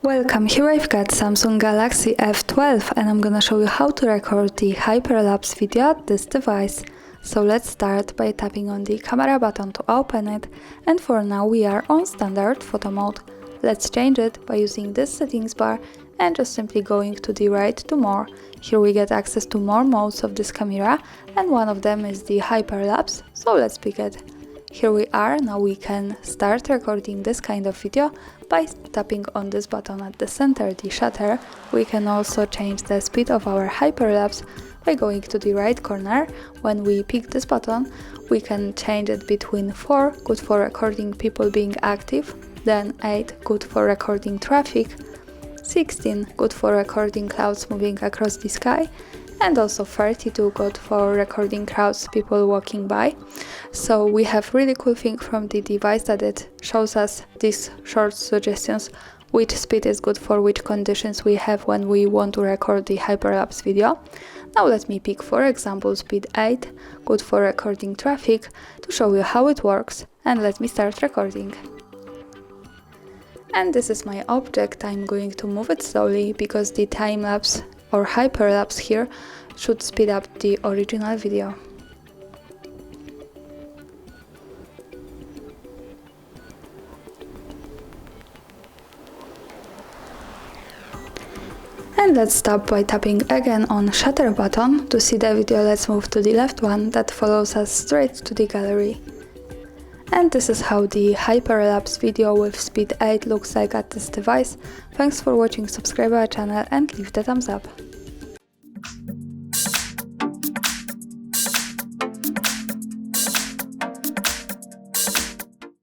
Welcome, here I've got Samsung Galaxy F12 and I'm gonna show you how to record the hyperlapse video at this device. So let's start by tapping on the camera button to open it, and for now we are on standard photo mode. Let's change it by using this settings bar and just simply going to the right to more. Here we get access to more modes of this camera and one of them is the hyperlapse, so let's pick it. Here we are, now we can start recording this kind of video by tapping on this button at the center, the shutter. We can also change the speed of our hyperlapse by going to the right corner. When we pick this button, we can change it between 4, good for recording people being active, then 8, good for recording traffic, 16, good for recording clouds moving across the sky, and also 32, good for recording crowds, people walking by. So we have really cool thing from the device that it shows us these short suggestions, which speed is good for which conditions we have when we want to record the hyperlapse video. Now let me pick, for example, speed 8, good for recording traffic, to show you how it works, and let me start recording. And this is my object. I'm going to move it slowly because the time-lapse or hyperlapse here should speed up the original video. And let's stop by tapping again on shutter button. To see the video, let's move to the left one that follows us straight to the gallery. And this is how the hyperlapse video with speed 8 looks like at this device. Thanks for watching, subscribe our channel and leave the thumbs up.